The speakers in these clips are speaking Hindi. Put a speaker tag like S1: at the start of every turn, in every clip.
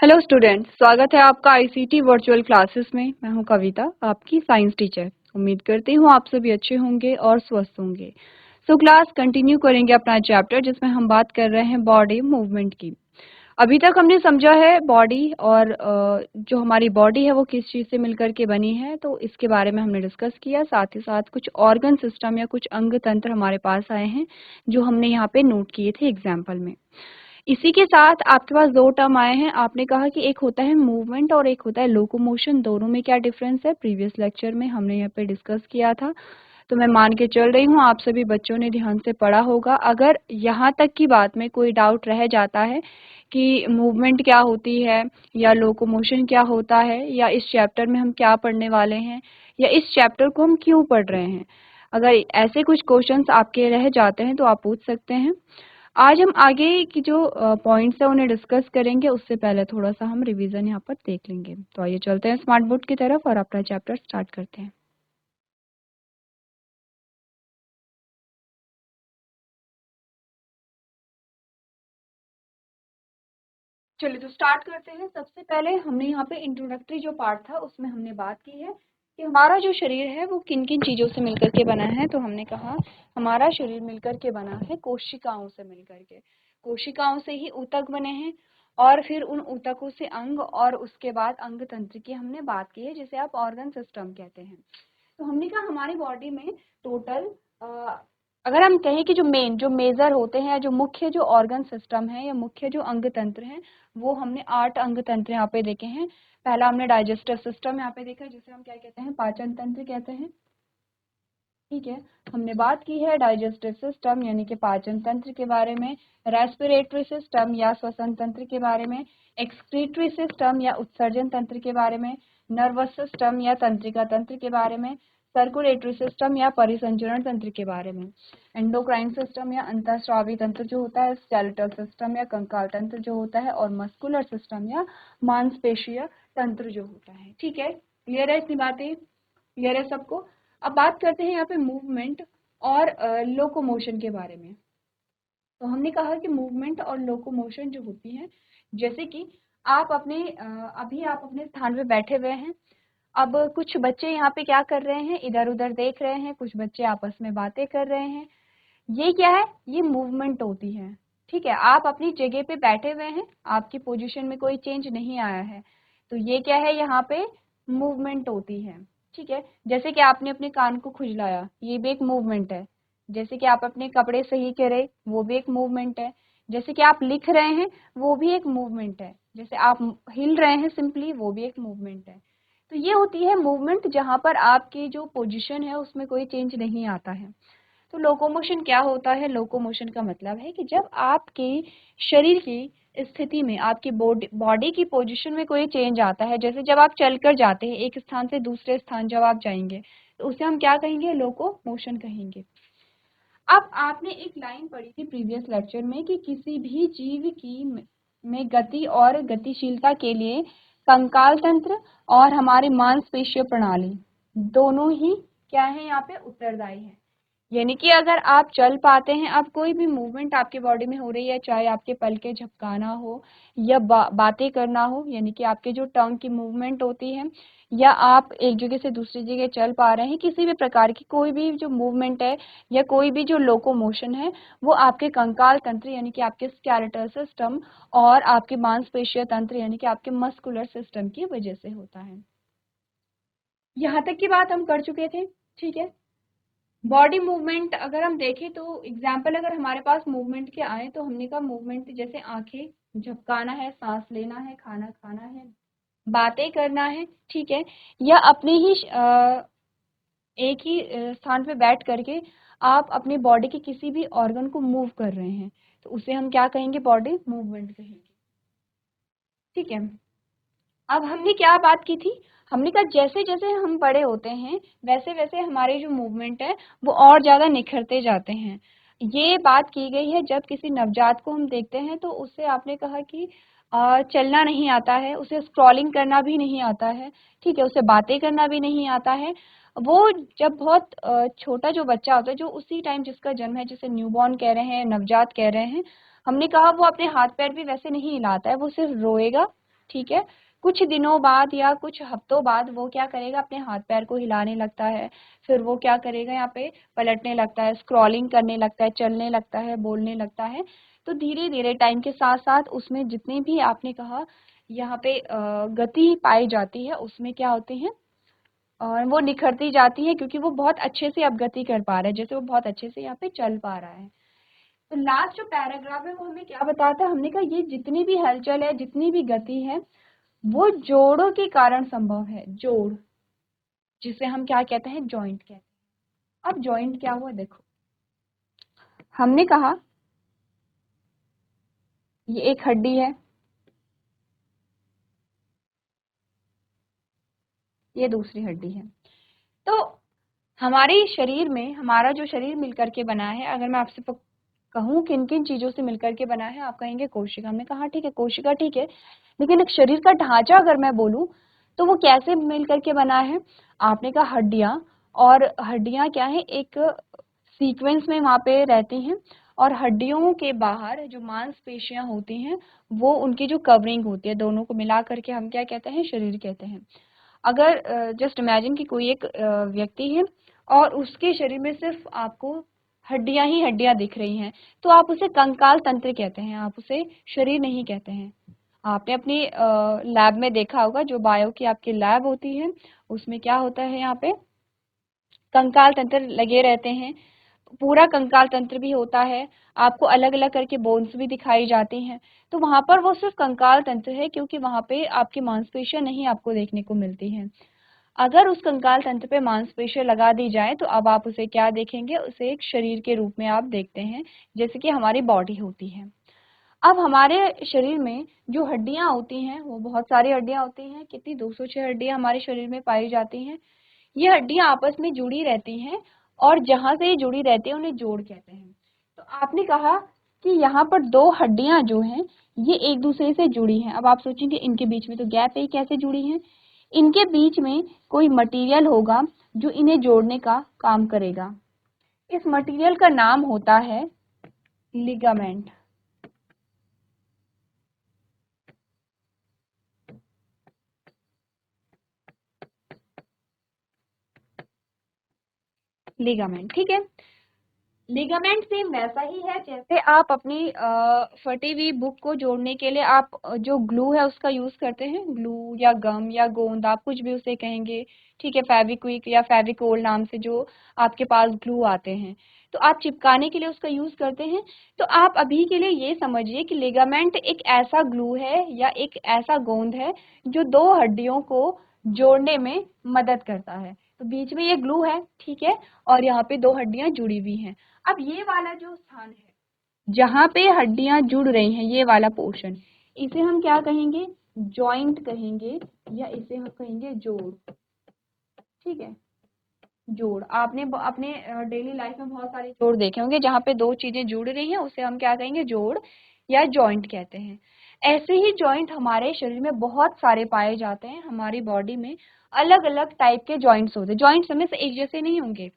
S1: हेलो स्टूडेंट्स, स्वागत है आपका आईसीटी वर्चुअल क्लासेस में। मैं हूं कविता, आपकी साइंस टीचर। उम्मीद करती हूं आप सभी अच्छे होंगे और स्वस्थ होंगे। क्लास कंटिन्यू करेंगे अपना चैप्टर जिसमें हम बात कर रहे हैं बॉडी मूवमेंट की। अभी तक हमने समझा है बॉडी और जो हमारी बॉडी है वो किस चीज़ से मिलकर के बनी है, तो इसके बारे में हमने डिस्कस किया। साथ ही साथ कुछ ऑर्गन सिस्टम या कुछ अंग तंत्र हमारे पास आए हैं जो हमने यहाँ पे नोट किए थे एग्जाम्पल में। इसी के साथ आपके पास दो टर्म आए हैं। आपने कहा कि एक होता है मूवमेंट और एक होता है लोकोमोशन। दोनों में क्या डिफरेंस है, प्रीवियस लेक्चर में हमने यहाँ पे डिस्कस किया था। तो मैं मान के चल रही हूँ आप सभी बच्चों ने ध्यान से पढ़ा होगा। अगर यहाँ तक की बात में कोई डाउट रह जाता है कि मूवमेंट क्या होती है या लोकोमोशन क्या होता है या इस चैप्टर में हम क्या पढ़ने वाले हैं या इस चैप्टर को हम क्यों पढ़ रहे हैं, अगर ऐसे कुछ क्वेश्चंस आपके रह जाते हैं तो आप पूछ सकते हैं। आज हम आगे की जो पॉइंट्स है उन्हें डिस्कस करेंगे। उससे पहले थोड़ा सा हम रिवीजन यहाँ पर देख लेंगे। तो आइए चलते हैं स्मार्ट बोर्ड की तरफ और अपना चैप्टर स्टार्ट करते हैं। चलिए तो स्टार्ट करते हैं। सबसे पहले हमने यहाँ पे इंट्रोडक्टरी जो पार्ट था उसमें हमने बात की है कि हमारा जो शरीर है वो किन किन चीज़ों से मिलकर के बना है। तो हमने कहा हमारा शरीर मिलकर के बना है कोशिकाओं से मिलकर के। कोशिकाओं से ही ऊतक बने हैं और फिर उन ऊतकों से अंग और उसके बाद अंग तंत्र की हमने बात की है जिसे आप ऑर्गन सिस्टम कहते हैं। तो हमने कहा हमारी बॉडी में टोटल अगर हम कहें कि जो मेजर होते हैं, जो मुख्य जो ऑर्गन सिस्टम है या मुख्य जो अंग तंत्र हैं, वो हमने 8 अंग तंत्र यहाँ पे देखे हैं। पहला हमने डाइजेस्टिव सिस्टम यहाँ पे देखा जिसे हम क्या कहते हैं, पाचन तंत्र कहते हैं। ठीक है, हमने बात की है डाइजेस्टिव सिस्टम यानी कि पाचन तंत्र के बारे में, रेस्पिरेटरी सिस्टम या श्वसन तंत्र के बारे में, एक्सक्रीटरी सिस्टम या उत्सर्जन तंत्र के बारे में, नर्वस सिस्टम या तंत्रिका तंत्र के बारे में, सर्कुलेटरी सिस्टम या परिसंचरण तंत्र के बारे में, एंडोक्राइन सिस्टम या अंतःस्रावी तंत्र जो होता है, स्केलेटल सिस्टम या कंकाल तंत्र जो होता है, और मस्कुलर सिस्टम या मांसपेशीय तंत्र जो होता है। ठीक है, क्लियर है इतनी बातें? क्लियर है सबको? अब बात करते हैं यहाँ पे मूवमेंट और लोकोमोशन के बारे में। तो हमने कहा कि मूवमेंट और लोकोमोशन जो होती है, जैसे कि आप अपने अभी आप अपने स्थान पे बैठे हुए हैं। अब कुछ बच्चे यहाँ पे क्या कर रहे हैं, इधर उधर देख रहे हैं, कुछ बच्चे आपस में बातें कर रहे हैं। ये क्या है, ये मूवमेंट होती है। ठीक है, आप अपनी जगह पे बैठे हुए हैं, आपकी पोजीशन में कोई चेंज नहीं आया है, तो ये क्या है, यहाँ पे मूवमेंट होती है। ठीक है, जैसे कि आपने अपने कान को खुजलाया, ये भी एक मूवमेंट है। जैसे कि आप अपने कपड़े सही करे, वो भी एक मूवमेंट है। जैसे कि आप लिख रहे हैं, वो भी एक मूवमेंट है। जैसे आप हिल रहे हैं सिंपली, वो भी एक मूवमेंट है। तो ये होती है मूवमेंट जहाँ पर आपकी जो पोजीशन है उसमें कोई चेंज नहीं आता है। तो लोकोमोशन क्या होता है, लोकोमोशन का मतलब है कि जब आपके शरीर की स्थिति में, आपकी बॉडी की पोजीशन में कोई चेंज आता है, जैसे जब आप चलकर जाते हैं एक स्थान से दूसरे स्थान जब आप जाएंगे, तो उसे हम क्या कहेंगे, लोकोमोशन कहेंगे। अब आपने एक लाइन पढ़ी थी प्रीवियस लेक्चर में कि किसी भी जीव की में गति और गतिशीलता के लिए कंकाल तंत्र और हमारी मांसपेशीय प्रणाली दोनों ही क्या है, यहाँ पे उत्तरदायी है। यानी कि अगर आप चल पाते हैं, अब कोई भी मूवमेंट आपके बॉडी में हो रही है, चाहे आपके पल के झपकाना हो या बातें करना हो, यानी कि आपके जो टंग की मूवमेंट होती है, या आप एक जगह से दूसरी जगह चल पा रहे हैं, किसी भी प्रकार की कोई भी जो मूवमेंट है या कोई भी जो लोकोमोशन है, वो आपके कंकाल तंत्र यानी कि आपके स्केलेटल सिस्टम और आपके मांसपेशीय तंत्र यानी कि आपके मस्कुलर सिस्टम की वजह से होता है। यहाँ तक की बात हम कर चुके थे। ठीक है, बॉडी मूवमेंट अगर हम देखें तो एग्जाम्पल अगर हमारे पास मूवमेंट के आए तो हमने कहा मूवमेंट जैसे आंखें झपकाना है, सांस लेना है, खाना खाना है, बातें करना है। ठीक है, या अपने ही एक ही स्थान पे बैठ करके आप अपनी बॉडी के किसी भी ऑर्गन को मूव कर रहे हैं, तो उसे हम क्या कहेंगे, बॉडी मूवमेंट कहेंगे। ठीक है, अब हमने क्या बात की थी, हमने कहा जैसे जैसे हम बड़े होते हैं वैसे वैसे हमारे जो मूवमेंट है वो और ज़्यादा निखरते जाते हैं। ये बात की गई है जब किसी नवजात को हम देखते हैं तो उससे आपने कहा कि चलना नहीं आता है, उसे स्क्रॉलिंग करना भी नहीं आता है। ठीक है, उसे बातें करना भी नहीं आता है। वो जब बहुत छोटा जो बच्चा होता है, जो उसी टाइम जिसका जन्म है, जिसे न्यूबॉर्न कह रहे हैं, नवजात कह रहे हैं, हमने कहा वो अपने हाथ पैर भी वैसे नहीं हिलाता है, वो सिर्फ रोएगा। ठीक है। कुछ दिनों बाद या कुछ हफ्तों बाद वो क्या करेगा, अपने हाथ पैर को हिलाने लगता है, फिर वो क्या करेगा, यहाँ पे पलटने लगता है, स्क्रॉलिंग करने लगता है, चलने लगता है, बोलने लगता है। तो धीरे धीरे टाइम के साथ साथ उसमें जितने भी आपने कहा यहाँ पे गति पाई जाती है उसमें क्या होते हैं, और वो निखरती जाती है, क्योंकि वो बहुत अच्छे से अब गति कर पा रहा है, जैसे वो बहुत अच्छे से यहाँ पे चल पा रहा है। तो लास्ट जो पैराग्राफ है वो हमें क्या बताता है, हमने कहा ये जितनी भी हलचल है, जितनी भी गति है, वो जोड़ों के कारण संभव है। जोड़, जिसे हम क्या कहते हैं, जॉइंट कहते हैं। अब जॉइंट क्या हुआ, देखो हमने कहा ये एक हड्डी है, ये दूसरी हड्डी है। तो हमारे शरीर में, हमारा जो शरीर मिलकर के बना है, अगर मैं आपसे कहूँ किन किन चीजों से मिलकर के बना है, आप कहेंगे कोशिका। हमने कहा ठीक है, कोशिका ठीक है, लेकिन एक शरीर का ढांचा अगर मैं बोलूँ तो वो कैसे मिलकर के बना है। आपने कहा हड्डियां, और हड्डियां क्या है, एक सीक्वेंस में वहां पे रहती हैं, और हड्डियों के बाहर जो मांसपेशियां होती हैं वो उनकी जो कवरिंग होती है, दोनों को मिला करके हम क्या कहते हैं, शरीर कहते हैं। अगर जस्ट इमेजिन कि कोई एक व्यक्ति है और उसके शरीर में सिर्फ आपको हड्डियां ही हड्डियां दिख रही हैं, तो आप उसे कंकाल तंत्र कहते हैं, आप उसे शरीर नहीं कहते हैं। आपने अपनी लैब में देखा होगा, जो बायो की आपकी लैब होती है उसमें क्या होता है, यहाँ पे कंकाल तंत्र लगे रहते हैं, पूरा कंकाल तंत्र भी होता है, आपको अलग अलग करके बोन्स भी दिखाई जाती हैं। तो वहां पर वो सिर्फ कंकाल तंत्र है, क्योंकि वहां पे आपकी मांसपेशियां नहीं आपको देखने को मिलती हैं। अगर उस कंकाल तंत्र पे मांसपेशियां लगा दी जाए तो अब आप उसे क्या देखेंगे, उसे एक शरीर के रूप में आप देखते हैं, जैसे कि हमारी बॉडी होती है। अब हमारे शरीर में जो हड्डियां होती हैं वो बहुत सारी हड्डियां होती हैं, कितनी, 206 हड्डियां हमारे शरीर में पाई जाती हैं। ये हड्डियां आपस में जुड़ी रहती हैं, और जहां से ये जुड़ी रहती है उन्हें जोड़ कहते हैं। तो आपने कहा कि यहाँ पर दो हड्डियां जो हैं ये एक दूसरे से जुड़ी हैं। अब आप सोचेंगे इनके बीच में तो गैप है, कैसे जुड़ी हैं। इनके बीच में कोई मटेरियल होगा जो इन्हें जोड़ने का काम करेगा। इस मटेरियल का नाम होता है लिगामेंट। लिगामेंट, ठीक है। लिगामेंट सेम वैसा ही है जैसे आप अपनी फटी हुई बुक को जोड़ने के लिए आप जो ग्लू है उसका यूज करते हैं, ग्लू या गम या गोंद, आप कुछ भी उसे कहेंगे, ठीक है, फेविक्विक या फेविकोल नाम से जो आपके पास ग्लू आते हैं, तो आप चिपकाने के लिए उसका यूज करते हैं। तो आप अभी के लिए ये समझिए कि लिगामेंट एक ऐसा ग्लू है या एक ऐसा गोंद है जो दो हड्डियों को जोड़ने में मदद करता है। तो बीच में ये ग्लू है, ठीक है, और यहाँ पे दो हड्डियां जुड़ी हुई हैं। अब ये वाला जो स्थान है जहां पे हड्डियां जुड़ रही हैं, ये वाला पोर्शन, इसे हम क्या कहेंगे, जॉइंट कहेंगे, या इसे हम कहेंगे जोड़, ठीक है। जोड़, आपने अपने डेली लाइफ में बहुत सारे जोड़ देखे होंगे, जहां पे दो चीजें जुड़ रही हैं उसे हम क्या कहेंगे, जोड़ या जॉइंट कहते हैं। ऐसे ही जॉइंट हमारे शरीर में बहुत सारे पाए जाते हैं। हमारी बॉडी में अलग अलग टाइप के जॉइंट्स होते हैं, जॉइंट्स हमें से एक जैसे नहीं होंगे।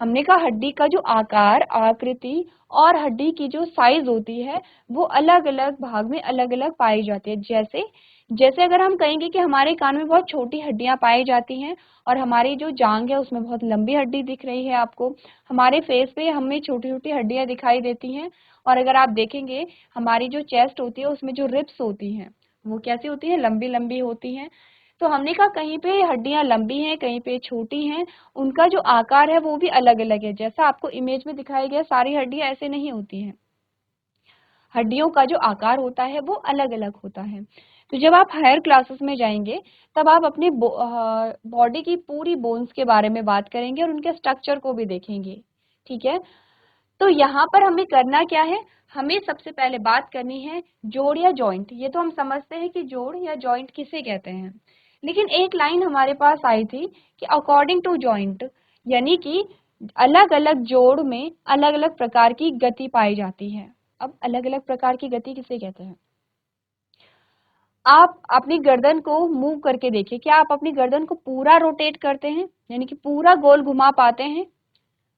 S1: हमने कहा हड्डी का जो आकार, आकृति और हड्डी की जो साइज होती है वो अलग अलग भाग में अलग अलग पाई जाती है। जैसे जैसे अगर हम कहेंगे कि हमारे कान में बहुत छोटी हड्डियां पाई जाती हैं, और हमारी जो जांग है उसमें बहुत लंबी हड्डी दिख रही है आपको, हमारे फेस पे हमें छोटी छोटी हड्डियां दिखाई देती हैं, और अगर आप देखेंगे हमारी जो चेस्ट होती है उसमें जो रिब्स होती हैं वो कैसी होती है, लंबी लंबी होती हैं। तो हमने कहा कहीं पे हड्डियां लंबी हैं, कहीं पे छोटी हैं, उनका जो आकार है वो भी अलग अलग है। जैसा आपको इमेज में दिखाया गया, सारी हड्डियां ऐसे नहीं होती हैं, हड्डियों का जो आकार होता है वो अलग अलग होता है। तो जब आप हायर क्लासेस में जाएंगे तब आप अपनी बॉडी की पूरी बोन्स के बारे में बात करेंगे और उनके स्ट्रक्चर को भी देखेंगे, ठीक है। तो यहाँ पर हमें करना क्या है, हमें सबसे पहले बात करनी है जोड़ या जॉइंट। ये तो हम समझते हैं कि जोड़ या जॉइंट किसे कहते हैं, लेकिन एक लाइन हमारे पास आई थी कि अकॉर्डिंग टू जॉइंट, यानी कि अलग अलग जोड़ में अलग अलग प्रकार की गति पाई जाती है। अब अलग अलग प्रकार की गति किसे कहते हैं, आप अपनी गर्दन को मूव करके देखिए, क्या आप अपनी गर्दन को पूरा रोटेट करते हैं, यानी कि पूरा गोल घुमा पाते हैं।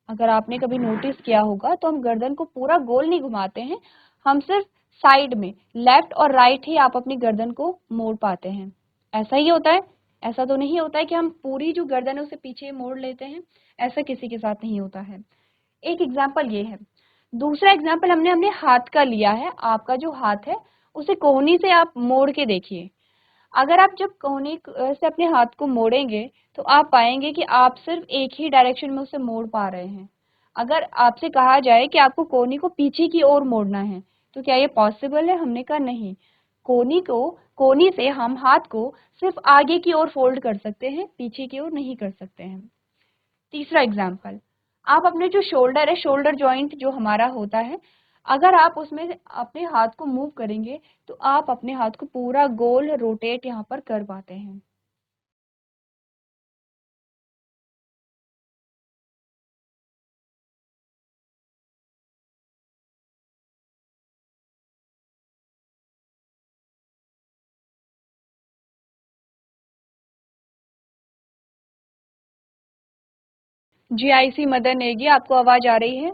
S1: अगर आपने कभी नोटिस किया होगा तो हम गर्दन को पूरा गोल नहीं घुमाते हैं, हम सिर्फ साइड में लेफ्ट और राइट ही आप अपनी गर्दन को मोड़ पाते हैं। ऐसा ही होता है, ऐसा तो नहीं होता है कि हम पूरी जो गर्दन है उसे पीछे मोड़ लेते हैं, ऐसा किसी के साथ नहीं होता है। एक एग्जाम्पल ये है। दूसरा एग्जाम्पल हमने हमने हाथ का लिया है। आपका जो हाथ है उसे कोहनी से आप मोड़ के देखिए। अगर आप जब कोहनी से अपने हाथ को मोड़ेंगे तो आप पाएंगे कि आप सिर्फ एक ही डायरेक्शन में उसे मोड़ पा रहे हैं। अगर आपसे कहा जाए कि आपको कोहनी को पीछे की ओर मोड़ना है तो क्या ये पॉसिबल है? हमने कहा नहीं। कोहनी से हम हाथ को सिर्फ आगे की ओर फोल्ड कर सकते हैं, पीछे की ओर नहीं कर सकते हैं। तीसरा एग्जाम्पल, आप अपने जो शोल्डर है, शोल्डर जॉइंट जो हमारा होता है, अगर आप उसमें अपने हाथ को मूव करेंगे तो आप अपने हाथ को पूरा गोल रोटेट यहाँ पर कर पाते हैं। GIC मदर नेगी, आपको आवाज आ रही है?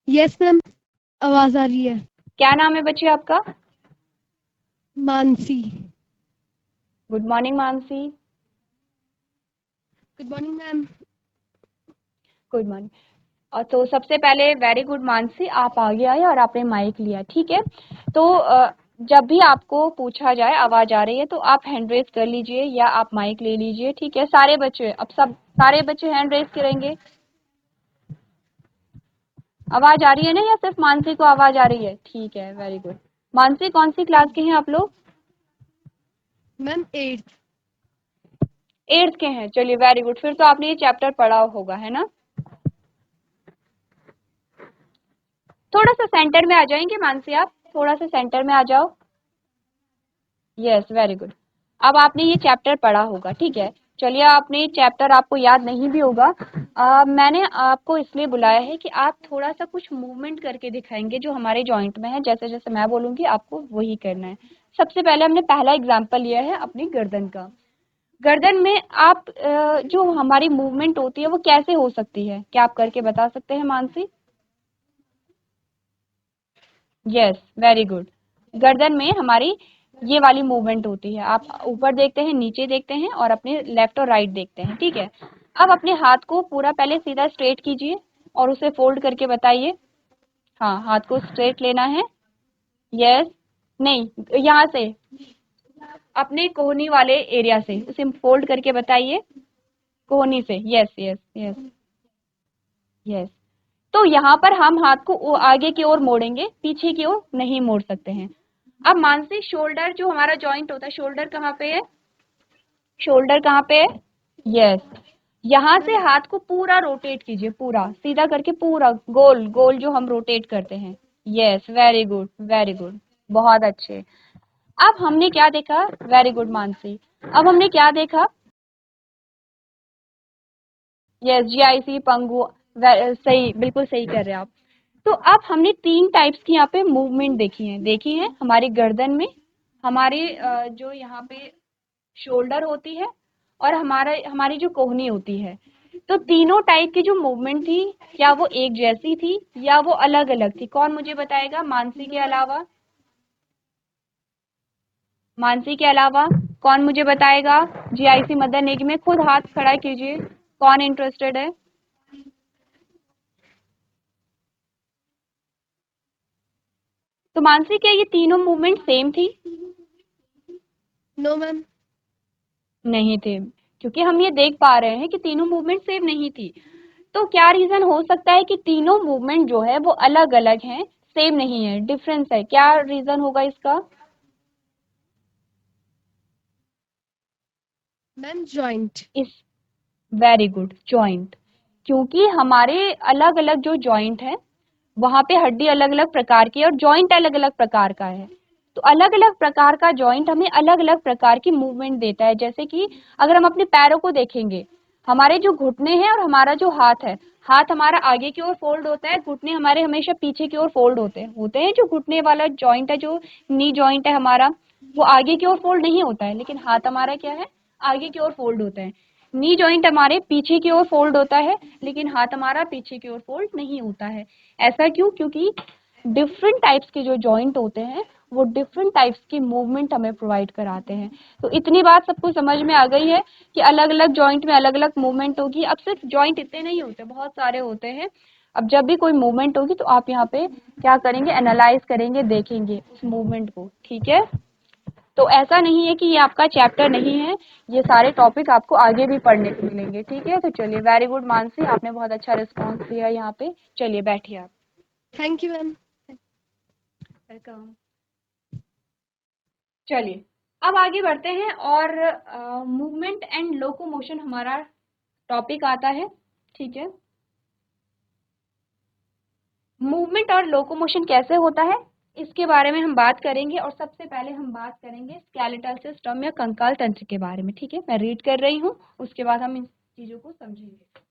S2: यस मैम, आवाज आ रही है।
S1: क्या नाम है बच्चे आपका?
S2: Mansi.
S1: Good morning Mansi.
S2: Good morning ma'am.
S1: Good morning. और तो सबसे पहले वेरी गुड मानसी, आप आगे आए और आपने माइक लिया, ठीक है। तो जब भी आपको पूछा जाए आवाज आ रही है तो आप हैंड रेज कर लीजिए या आप माइक ले लीजिए, ठीक है। सारे बच्चे, अब सब सारे बच्चे हैंड रेज करेंगे। आवाज आ रही है ना, या सिर्फ मानसी को आवाज आ रही है? ठीक है, वेरी गुड। मानसी कौन सी क्लास के हैं आप लोग?
S2: Ma'am 8th।
S1: 8th के हैं, चलिए वेरी गुड। फिर तो आपने ये चैप्टर पढ़ा होगा, है ना। थोड़ा सा सेंटर में आ जाएंगे मानसी, आप थोड़ा सा सेंटर में आ जाओ। Yes, very good. अब आपने ये चैप्टर पढ़ा होगा, ठीक है। चलिए, आपने चैप्टर आपको याद नहीं भी होगा। मैंने आपको इसलिए बुलाया है कि आप थोड़ा सा कुछ मूवमेंट करके दिखाएंगे जो हमारे जॉइंट में है। जैसे जैसे मैं बोलूंगी आपको वही करना है। सबसे पहले हमने पहला एग्जाम्पल लिया है अपनी गर्दन का। गर्दन में आप जो हमारी मूवमेंट होती है वो कैसे हो सकती है, क्या आप करके बता सकते हैं मानसी? Yes, very good. गर्दन में हमारी ये वाली मूवमेंट होती है। आप ऊपर देखते हैं, नीचे देखते हैं और अपने लेफ्ट और राइट देखते हैं, ठीक है। अब अपने हाथ को पूरा पहले सीधा स्ट्रेट कीजिए और उसे फोल्ड करके बताइए। हाँ, हाथ को स्ट्रेट लेना है। यस, नहीं, यहाँ से अपने कोहनी वाले एरिया से उसे फोल्ड करके बताइए। कोहनी से, यस यस यस यस। तो यहाँ पर हम हाथ को आगे की ओर मोड़ेंगे, पीछे की ओर नहीं मोड़ सकते हैं। अब मानसी, शोल्डर जो हमारा जॉइंट होता है, शोल्डर कहाँ पे है? शोल्डर कहाँ पे है? यस। यहाँ से हाथ को पूरा रोटेट कीजिए, पूरा सीधा करके, पूरा गोल गोल जो हम रोटेट करते हैं। Yes, very good very good, बहुत अच्छे। अब हमने क्या देखा? Very good Mansi. अब हमने क्या देखा? यस, GIC पंगु, सही, बिल्कुल सही कर रहे हैं आप। तो अब हमने 3 टाइप्स की यहाँ पे मूवमेंट देखी है हमारी गर्दन में, हमारे जो यहाँ पे शोल्डर होती है और हमारी जो कोहनी होती है। तो तीनों टाइप की जो मूवमेंट थी, क्या वो एक जैसी थी या वो अलग अलग थी? कौन मुझे बताएगा मानसी के अलावा? मानसी के अलावा कौन मुझे बताएगा? GIC मदर नेगी में खुद हाथ खड़ा कीजिए, कौन इंटरेस्टेड है? तो मानसी, क्या ये तीनों मूवमेंट सेम थी?
S2: No ma'am.
S1: नहीं थे, क्योंकि हम ये देख पा रहे हैं कि तीनों मूवमेंट सेम नहीं थी। तो क्या रीजन हो सकता है कि तीनों मूवमेंट जो है वो अलग अलग हैं, सेम नहीं है, डिफरेंस है? क्या रीजन होगा इसका?
S2: Ma'am joint.
S1: इस वेरी गुड, जॉइंट। क्योंकि हमारे अलग अलग जो जॉइंट है वहां पे हड्डी अलग अलग प्रकार की है और जॉइंट अलग अलग प्रकार का है। तो अलग अलग प्रकार का जॉइंट हमें अलग अलग प्रकार की मूवमेंट देता है। जैसे कि अगर हम अपने पैरों को देखेंगे, हमारे जो घुटने हैं और हमारा जो हाथ है, हाथ हमारा आगे की ओर फोल्ड होता है, घुटने हमारे हमेशा पीछे की ओर फोल्ड होते हैं। जो घुटने वाला जॉइंट है, जो नी जॉइंट है हमारा, वो आगे की ओर फोल्ड नहीं होता है, लेकिन हाथ हमारा क्या है, आगे की ओर फोल्ड होते हैं। नी जॉइंट हमारे पीछे की ओर फोल्ड होता है, लेकिन हाथ हमारा पीछे की ओर फोल्ड नहीं होता है। ऐसा क्यों? क्योंकि डिफरेंट टाइप्स के जो जॉइंट होते हैं वो डिफरेंट टाइप्स की मूवमेंट हमें प्रोवाइड कराते हैं। तो इतनी बात सबको समझ में आ गई है कि अलग अलग जॉइंट में अलग अलग मूवमेंट होगी। अब सिर्फ जॉइंट इतने नहीं होते, बहुत सारे होते हैं। अब जब भी कोई मूवमेंट होगी तो आप यहाँ पे क्या करेंगे, एनालाइज करेंगे, देखेंगे उस मूवमेंट को। ठीक है, तो ऐसा नहीं है कि ये आपका चैप्टर नहीं है, ये सारे टॉपिक आपको आगे भी पढ़ने को मिलेंगे। ठीक है, तो चलिए, वेरी गुड मानसी, आपने बहुत अच्छा रिस्पॉन्स दिया यहाँ पे। चलिए बैठिए आप।
S2: Thank you ma'am.
S1: वेलकम। चलिए अब आगे बढ़ते हैं और मूवमेंट एंड लोकोमोशन हमारा टॉपिक आता है। ठीक है, मूवमेंट और लोकोमोशन कैसे होता है इसके बारे में हम बात करेंगे, और सबसे पहले हम बात करेंगे स्केलेटल सिस्टम या कंकाल तंत्र के बारे में। ठीक है, मैं रीड कर रही हूँ, उसके बाद हम इन चीजों को समझेंगे।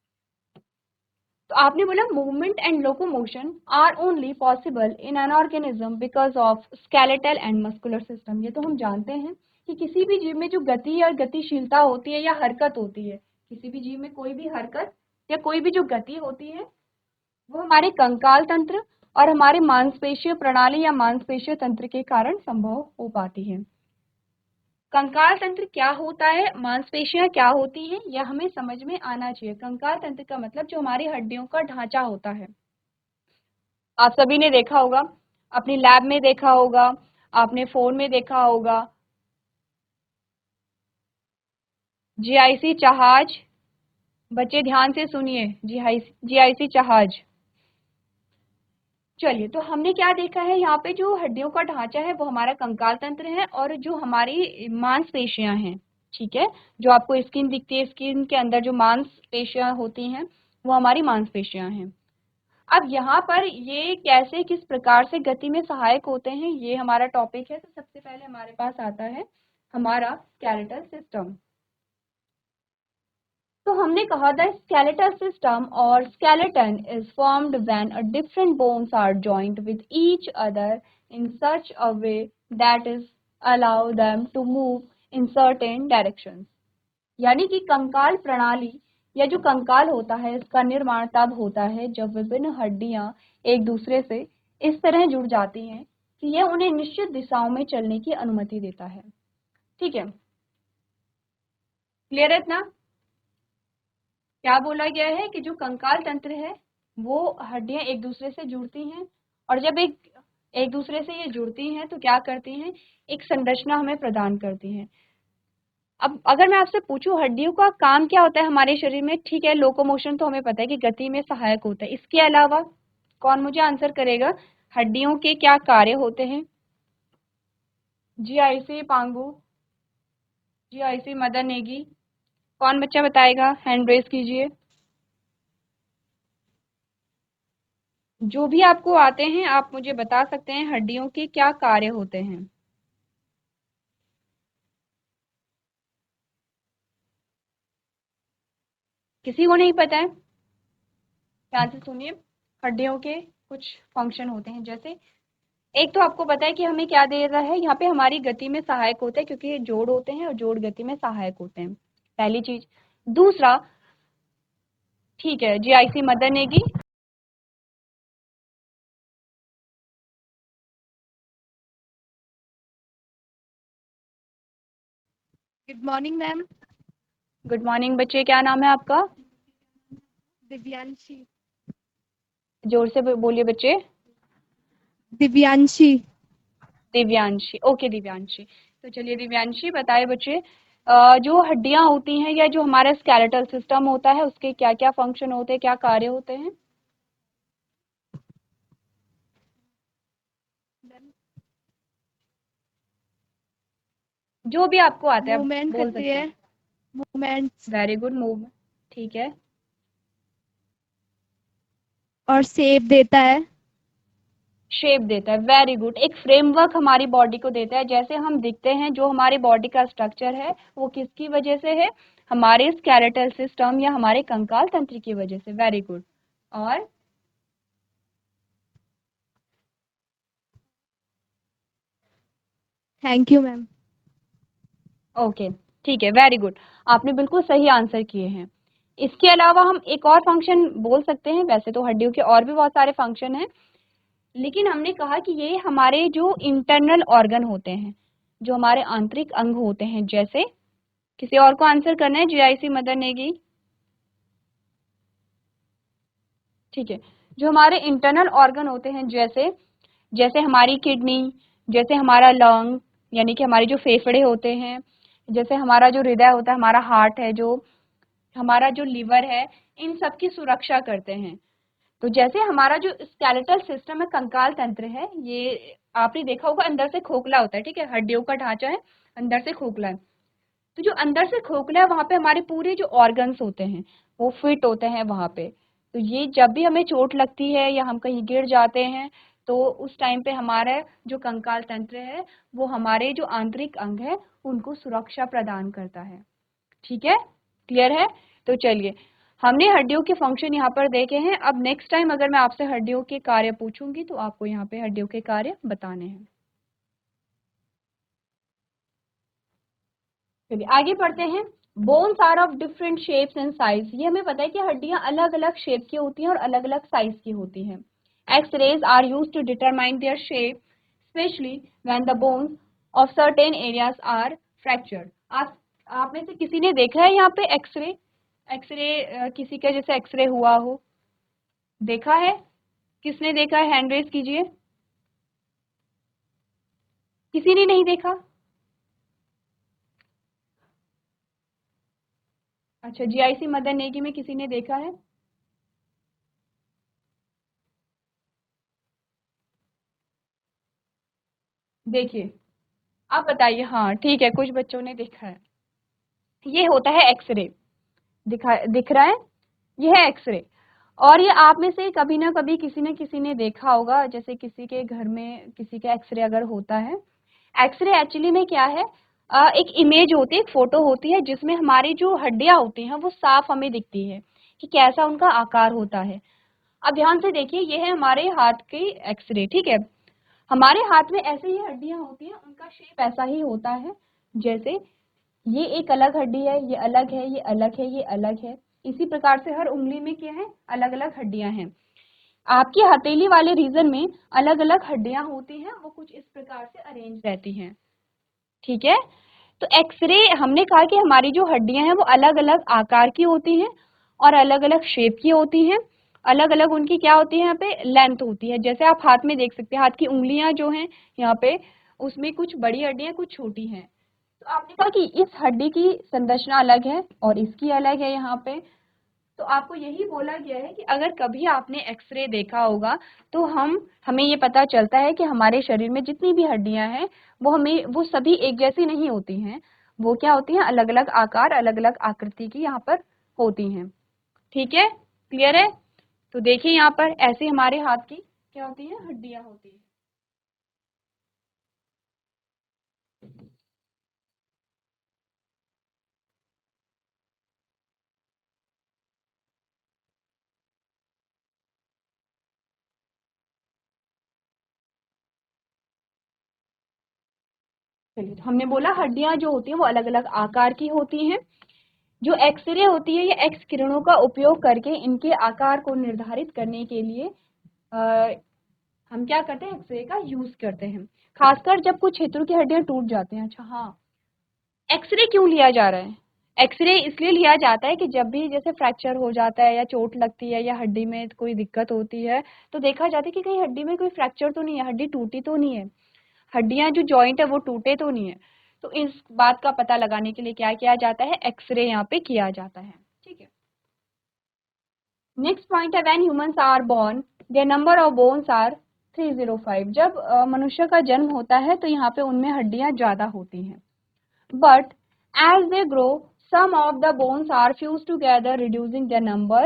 S1: तो आपने बोला movement and locomotion are only possible in an organism because of skeletal and muscular system. ये तो हम जानते हैं कि किसी भी जीव में जो गति और गतिशीलता होती है या हरकत होती है, किसी भी जीव में कोई भी हरकत या कोई भी जो गति होती है वो हमारे कंकाल तंत्र और हमारे मांसपेशीय प्रणाली या मांसपेशीय तंत्र के कारण संभव हो पाती है। कंकाल तंत्र क्या होता है, मांसपेशियां क्या होती हैं, यह हमें समझ में आना चाहिए। कंकाल तंत्र का मतलब जो हमारी हड्डियों का ढांचा होता है। आप सभी ने देखा होगा, अपनी लैब में देखा होगा, आपने फोन में देखा होगा, जीआईसी जहाज। बच्चे ध्यान से सुनिए, जीआईसी जहाज। चलिए, तो हमने क्या देखा है, यहाँ पे जो हड्डियों का ढांचा है वो हमारा कंकाल तंत्र है, और जो हमारी मांसपेशियां हैं, ठीक है, जो आपको स्किन दिखती है, स्किन के अंदर जो मांसपेशियां होती हैं वो हमारी मांसपेशियां हैं। अब यहाँ पर ये कैसे किस प्रकार से गति में सहायक होते हैं, ये हमारा टॉपिक है। तो सबसे पहले हमारे पास आता है हमारा स्केलेटल सिस्टम। तो हमने कहा the skeletal system or skeleton is formed when a different bones are joined with each other in such a way that is allow them to move in certain directions। यानी कि कंकाल प्रणाली या जो कंकाल होता है इसका निर्माण तब होता है जब विभिन्न हड्डियां एक दूसरे से इस तरह जुड़ जाती हैं कि यह उन्हें निश्चित दिशाओं में चलने की अनुमति देता है। ठीक है, क्लियर है इतना? क्या बोला गया है कि जो कंकाल तंत्र है वो हड्डियां एक दूसरे से जुड़ती हैं, और जब एक एक दूसरे से ये जुड़ती हैं तो क्या करती हैं, एक संरचना हमें प्रदान करती हैं। अब अगर मैं आपसे पूछूं हड्डियों का काम क्या होता है हमारे शरीर में, ठीक है, लोकोमोशन तो हमें पता है कि गति में सहायक होता है, इसके अलावा कौन मुझे आंसर करेगा, हड्डियों के क्या कार्य होते हैं? जीआईसी पांगू, जीआईसी मदन नेगी, कौन बच्चा बताएगा, हैंड रेज कीजिए। जो भी आपको आते हैं आप मुझे बता सकते हैं हड्डियों के क्या कार्य होते हैं। किसी को नहीं पता है? ध्यान से सुनिए, हड्डियों के कुछ फंक्शन होते हैं, जैसे एक तो आपको पता है कि हमें क्या दे रहा है यहाँ पे, हमारी गति में सहायक होते हैं क्योंकि ये जोड़ होते हैं और जोड़ गति में सहायक होते हैं, पहली चीज। दूसरा, ठीक है, GIC mother Negi.
S2: Good morning ma'am.
S1: Good morning बच्चे, क्या नाम है आपका?
S2: दिव्यांशी।
S1: जोर से बोलिए बच्चे।
S2: दिव्यांशी।
S1: दिव्यांशी, ओके दिव्यांशी। तो चलिए दिव्यांशी बताए बच्चे, जो हड्डियां होती हैं या जो हमारा स्केलेटल सिस्टम होता है उसके क्या क्या फंक्शन होते हैं, क्या कार्य होते हैं? जो भी आपको आता है
S2: मूवमेंट
S1: बोल
S2: करती
S1: सकते
S2: है,
S1: हैं।
S2: मूवमेंट्स
S1: वेरी गुड, मूव, ठीक है।
S2: और शेप देता है।
S1: शेप देता है, वेरी गुड, एक फ्रेमवर्क हमारी बॉडी को देता है, जैसे हम दिखते हैं, जो हमारी बॉडी का स्ट्रक्चर है वो किसकी वजह से है, हमारे स्केलेटल सिस्टम या हमारे कंकाल तंत्र की वजह से। Very good. और
S2: थैंक यू मैम।
S1: ओके, ठीक है, वेरी गुड, आपने बिल्कुल सही आंसर किए हैं। इसके अलावा हम एक और फंक्शन बोल सकते हैं, वैसे तो हड्डियों के और भी बहुत सारे फंक्शन हैं, लेकिन हमने कहा कि ये हमारे जो इंटरनल ऑर्गन होते हैं, जो हमारे आंतरिक अंग होते हैं, जैसे किसी और को आंसर करना है, जीआईसी मदर नेगी? ठीक है, जो हमारे इंटरनल ऑर्गन होते हैं, जैसे जैसे हमारी किडनी, जैसे हमारा लंग यानी कि हमारे जो फेफड़े होते हैं, जैसे हमारा जो हृदय होता है, हमारा हार्ट है, जो हमारा जो लिवर है, इन सब की सुरक्षा करते हैं। तो जैसे हमारा जो स्केलेटल सिस्टम है, कंकाल तंत्र है, ये आपने देखा होगा अंदर से खोखला होता है, ठीक है, हड्डियों का ढांचा है, अंदर से खोखला है। तो जो अंदर से खोखला है वहां पे हमारे पूरे जो ऑर्गन्स होते हैं वो फिट होते हैं वहां पे। तो ये जब भी हमें चोट लगती है या हम कहीं गिर जाते हैं तो उस टाइम पे हमारा जो कंकाल तंत्र है वो हमारे जो आंतरिक अंग है उनको सुरक्षा प्रदान करता है। ठीक है, क्लियर है? तो चलिए, हमने हड्डियों के फंक्शन यहाँ पर देखे हैं। अब नेक्स्ट टाइम अगर मैं आपसे हड्डियों के कार्य पूछूंगी तो आपको यहाँ पे हड्डियों के कार्य बताने हैं। चलिए आगे बढ़ते हैं। Bones are of different shapes and size. ये हमें पता है कि हड्डियां अलग अलग शेप की होती हैं और अलग अलग साइज की होती हैं। X rays are used to determine their shape, specially when the bones of certain areas are fractured. आप में से किसी ने देखा है यहाँ पे एक्सरे? एक्सरे किसी का जैसे एक्सरे हुआ हो, देखा है? किसने देखा है, हैंड रेज कीजिए। किसी ने नहीं देखा? अच्छा, जीआईसी मदर नेगी में किसी ने देखा है? देखिए, आप बताइए। हाँ ठीक है, कुछ बच्चों ने देखा है। ये होता है एक्सरे, दिख रहा है, ये है एक्सरे। और ये आप में से कभी ना कभी किसी न किसी ने देखा होगा, जैसे किसी के घर में किसी का एक्सरे अगर होता है। एक्सरे एक्चुअली में क्या है, एक इमेज होती है, एक फोटो होती है जिसमें हमारी जो हड्डियां होती हैं वो साफ हमें दिखती है कि कैसा उनका आकार होता है। अब ध्यान से देखिए, ये है हमारे हाथ की एक्सरे, ठीक है। हमारे हाथ में ऐसे ही हड्डियां होती हैं, उनका शेप ऐसा ही होता है। जैसे ये एक अलग हड्डी है, ये अलग है, ये अलग है, ये अलग है। इसी प्रकार से हर उंगली में क्या है, अलग अलग हड्डियां हैं। आपकी हथेली वाले रीजन में अलग अलग हड्डियां होती हैं, वो कुछ इस प्रकार से अरेंज रहती हैं। ठीक है, तो एक्सरे हमने कहा कि हमारी जो हड्डियां हैं वो अलग अलग आकार की होती हैं और अलग अलग शेप की होती हैं। अलग अलग उनकी क्या होती है, यहाँ पे लेंथ होती है। जैसे आप हाथ में देख सकते हैं, हाथ की उंगलियां जो हैं यहाँ पे, उसमें कुछ बड़ी हड्डियां कुछ छोटी हैं। तो आपने कहा कि इस हड्डी की संरचना अलग है और इसकी अलग है यहाँ पे। तो आपको यही बोला गया है कि अगर कभी आपने एक्सरे देखा होगा तो हमें ये पता चलता है कि हमारे शरीर में जितनी भी हड्डियां हैं वो सभी एक जैसी नहीं होती हैं। वो क्या होती हैं, अलग अलग आकार, अलग अलग आकृति की यहाँ पर होती हैं। ठीक है, क्लियर है? तो देखिए यहाँ पर ऐसे हमारे हाथ की क्या होती है, हड्डियां होती हैं। चलिए, तो हमने बोला हड्डियां जो होती हैं वो अलग अलग आकार की होती हैं। जो एक्सरे होती है, ये एक्स किरणों का उपयोग करके इनके आकार को निर्धारित करने के लिए आ, हम क्या करते हैं, एक्सरे का यूज करते हैं, खासकर जब कुछ क्षेत्रों की हड्डियां टूट जाती हैं। अच्छा हाँ, एक्सरे क्यों लिया जा रहा है? एक्सरे इसलिए लिया जाता है कि जब भी जैसे फ्रैक्चर हो जाता है या चोट लगती है या हड्डी में कोई दिक्कत होती है तो देखा जाता है कि कहीं हड्डी में कोई फ्रैक्चर तो नहीं है, हड्डी टूटी तो नहीं है, हड्डियां जो जॉइंट है वो टूटे तो नहीं है। तो इस बात का पता लगाने के लिए क्या किया जाता है, एक्सरे यहाँ पे किया जाता है। ठीक है, नेक्स्ट पॉइंट है, when humans are born their number of bones are 305। जब मनुष्य का जन्म होता है तो यहाँ पे उनमें हड्डियां ज्यादा होती हैं। But as they grow some of the bones are fused together reducing their number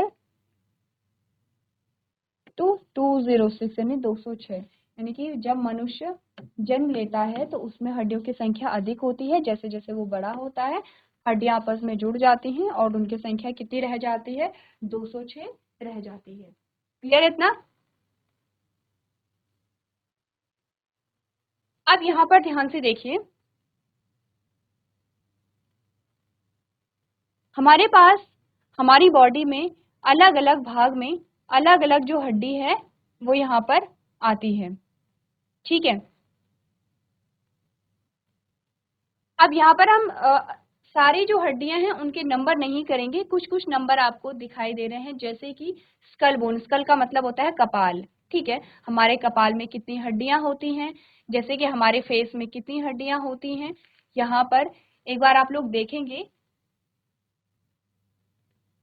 S1: to 206 यानी 206। यानी कि जब मनुष्य जन्म लेता है तो उसमें हड्डियों की संख्या अधिक होती है, जैसे जैसे वो बड़ा होता है हड्डियां आपस में जुड़ जाती हैं और उनकी संख्या कितनी रह जाती है, 206 रह जाती है। क्लियर इतना? अब यहाँ पर ध्यान से देखिए, हमारे पास हमारी बॉडी में अलग अलग भाग में अलग अलग जो हड्डी है वो यहाँ पर आती है, ठीक है। अब यहाँ पर हम सारी जो हड्डियां हैं उनके नंबर नहीं करेंगे, कुछ कुछ नंबर आपको दिखाई दे रहे हैं, जैसे कि स्कल बोन, स्कल का मतलब होता है कपाल, ठीक है। हमारे कपाल में कितनी हड्डियां होती हैं, जैसे कि हमारे फेस में कितनी हड्डियां होती हैं, यहाँ पर एक बार आप लोग देखेंगे।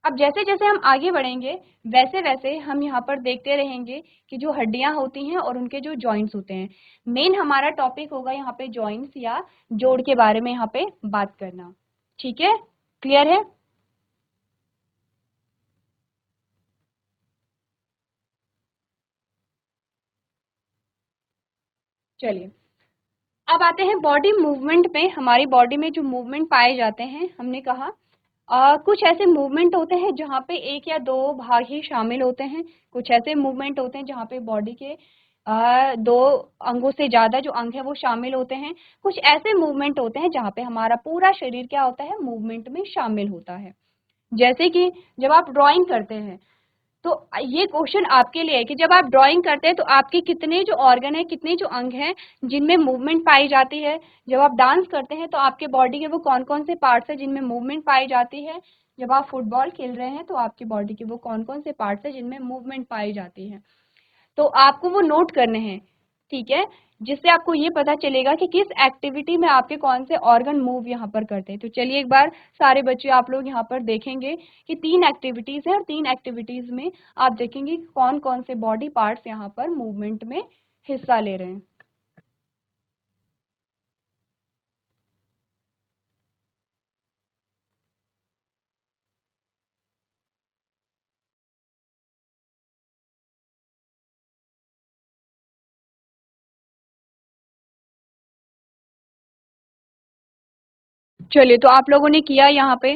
S1: अब जैसे जैसे हम आगे बढ़ेंगे वैसे वैसे हम यहाँ पर देखते रहेंगे कि जो हड्डियां होती हैं और उनके जो जॉइंट्स होते हैं। मेन हमारा टॉपिक होगा यहाँ पे जॉइंट्स या जोड़ के बारे में यहाँ पे बात करना, ठीक है। क्लियर है? चलिए अब आते हैं बॉडी मूवमेंट पे। हमारी बॉडी में जो मूवमेंट पाए जाते हैं, हमने कहा कुछ ऐसे मूवमेंट होते हैं जहाँ पे एक या दो भाग ही शामिल होते हैं, कुछ ऐसे मूवमेंट होते हैं जहाँ पे बॉडी के दो अंगों से ज्यादा जो अंग है वो शामिल होते हैं, कुछ ऐसे मूवमेंट होते हैं जहाँ पे हमारा पूरा शरीर क्या होता है, मूवमेंट में शामिल होता है। जैसे कि जब आप ड्राइंग करते हैं तो ये क्वेश्चन आपके लिए है कि जब आप ड्राइंग करते हैं तो आपके कितने जो ऑर्गन है, कितने जो अंग हैं जिनमें मूवमेंट पाई जाती है। जब आप डांस करते हैं तो आपके बॉडी के वो कौन कौन से पार्ट्स हैं जिनमें मूवमेंट पाई जाती है। जब आप फुटबॉल खेल रहे हैं तो आपकी बॉडी के वो कौन कौन से पार्ट्स हैं जिनमें मूवमेंट पाई जाती है। तो आपको वो नोट करने हैं, ठीक है, जिससे आपको ये पता चलेगा कि किस एक्टिविटी में आपके कौन से ऑर्गन मूव यहाँ पर करते हैं। तो चलिए एक बार सारे बच्चे आप लोग यहाँ पर देखेंगे कि 3 एक्टिविटीज है और 3 एक्टिविटीज में आप देखेंगे कि कौन कौन से बॉडी पार्ट्स यहाँ पर मूवमेंट में हिस्सा ले रहे हैं। चलिए तो आप लोगों ने किया यहाँ पे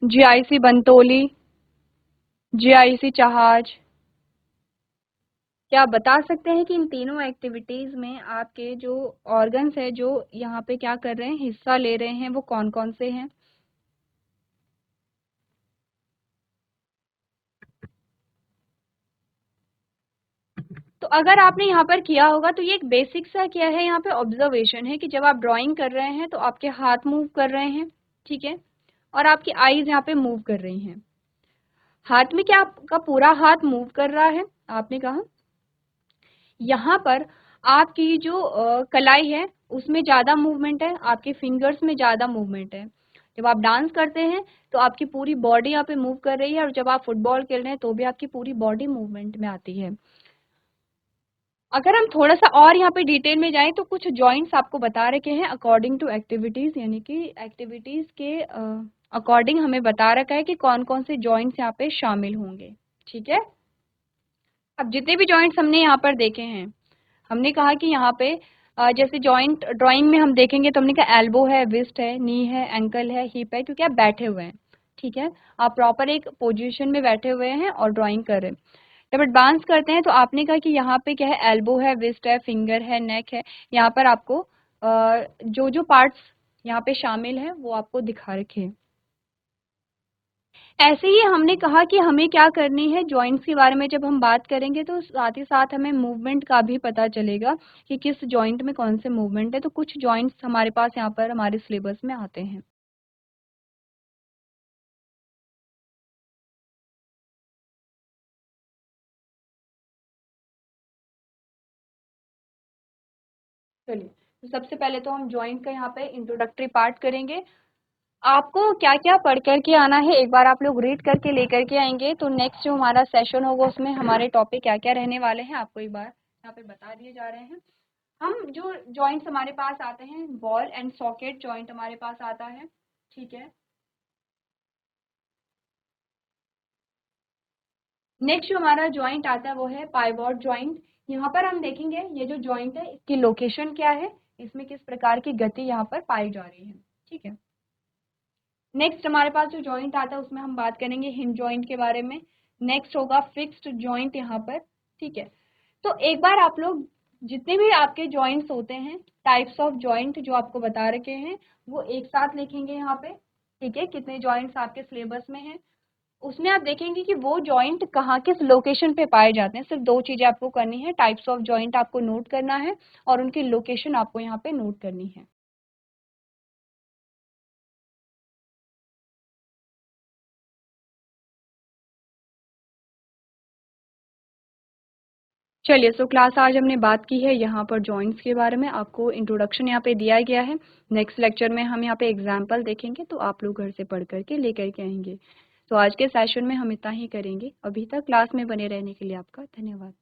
S1: जीआईसी बंतोली, जीआईसी जहाज। क्या आप बता सकते हैं कि इन तीनों एक्टिविटीज में आपके जो ऑर्गन्स है जो यहाँ पे क्या कर रहे हैं, हिस्सा ले रहे हैं, वो कौन कौन से हैं? तो अगर आपने यहाँ पर किया होगा तो ये एक बेसिक सा क्या है, यहाँ पे ऑब्जर्वेशन है कि जब आप ड्राइंग कर रहे हैं तो आपके हाथ मूव कर रहे हैं, ठीक है, और आपकी आईज यहाँ पे मूव कर रही हैं। हाथ में क्या आपका पूरा हाथ मूव कर रहा है? आपने कहा यहाँ पर आपकी जो कलाई है उसमें ज़्यादा मूवमेंट है, आपके फिंगर्स में ज़्यादा मूवमेंट है। जब आप डांस करते हैं तो आपकी पूरी बॉडी यहाँ पे मूव कर रही है, और जब आप फुटबॉल खेल रहे हैं तो भी आपकी पूरी बॉडी मूवमेंट में आती है। अगर हम थोड़ा सा और यहाँ पे डिटेल में जाएं तो कुछ जॉइंट्स आपको बता रखे हैं अकॉर्डिंग टू एक्टिविटीज, यानी कि एक्टिविटीज के अकॉर्डिंग हमें बता रखा है कि कौन कौन से जॉइंट्स यहाँ पे शामिल होंगे, ठीक है। अब जितने भी जॉइंट्स हमने यहाँ पर देखे हैं, हमने कहा कि यहाँ पे जैसे जॉइंट ड्राइंग में हम देखेंगे तो हमने कहा एल्बो है, विस्ट है, नी है, एंकल है, हिप है, क्योंकि आप बैठे हुए हैं, ठीक है, आप प्रॉपर एक पोजीशन में बैठे हुए हैं और ड्राइंग कर रहे हैं। जब एडवांस करते हैं तो आपने कहा कि यहाँ पे क्या है, एल्बो है, विस्ट है, फिंगर है, नेक है। यहाँ पर आपको जो जो पार्ट्स यहाँ पे शामिल है वो आपको दिखा रखे हैं। ऐसे ही हमने कहा कि हमें क्या करनी है, जॉइंट्स के बारे में जब हम बात करेंगे तो साथ ही साथ हमें मूवमेंट का भी पता चलेगा कि किस जॉइंट में कौन से मूवमेंट है। तो कुछ जॉइंट्स हमारे पास यहाँ पर हमारे सिलेबस में आते हैं। चलिए तो सबसे पहले तो हम जॉइंट का यहाँ पे इंट्रोडक्टरी पार्ट करेंगे। आपको क्या क्या पढ़ करके आना है एक बार आप लोग रीड करके लेकर के आएंगे तो नेक्स्ट जो हमारा सेशन होगा उसमें हमारे टॉपिक क्या क्या रहने वाले हैं आपको एक बार यहाँ पे बता दिए जा रहे हैं। हम जो जॉइंट्स हमारे पास आते हैं, बॉल एंड सॉकेट जॉइंट हमारे पास आता है, ठीक है। नेक्स्ट जो हमारा जॉइंट आता है वो है पाइवॉट जॉइंट। यहाँ पर हम देखेंगे ये जो जॉइंट है इसकी लोकेशन क्या है, इसमें किस प्रकार की गति यहाँ पर पाई जा रही है, ठीक है। नेक्स्ट हमारे पास जो जॉइंट आता है उसमें हम बात करेंगे हिंज जॉइंट के बारे में। नेक्स्ट होगा फिक्स्ड जॉइंट यहाँ पर, ठीक है। तो एक बार आप लोग जितने भी आपके जॉइंट्स होते हैं, टाइप्स ऑफ जॉइंट जो आपको बता रखे हैं, वो एक साथ लिखेंगे यहाँ पे। ठीक है, कितने जॉइंट्स आपके सिलेबस में हैं, उसमें आप देखेंगे कि वो जॉइंट कहाँ किस लोकेशन पे पाए जाते हैं। सिर्फ 2 चीज़ें आपको करनी है, टाइप्स ऑफ जॉइंट आपको नोट करना है और उनकी लोकेशन आपको यहाँ पे नोट करनी है। चलिए, सो क्लास आज हमने बात की है यहाँ पर जॉइंट्स के बारे में, आपको इंट्रोडक्शन यहाँ पे दिया गया है। नेक्स्ट लेक्चर में हम यहाँ पे एग्जाम्पल देखेंगे, तो आप लोग घर से पढ़ करके लेकर के आएंगे। तो आज के सेशन में हम इतना ही करेंगे। अभी तक क्लास में बने रहने के लिए आपका धन्यवाद।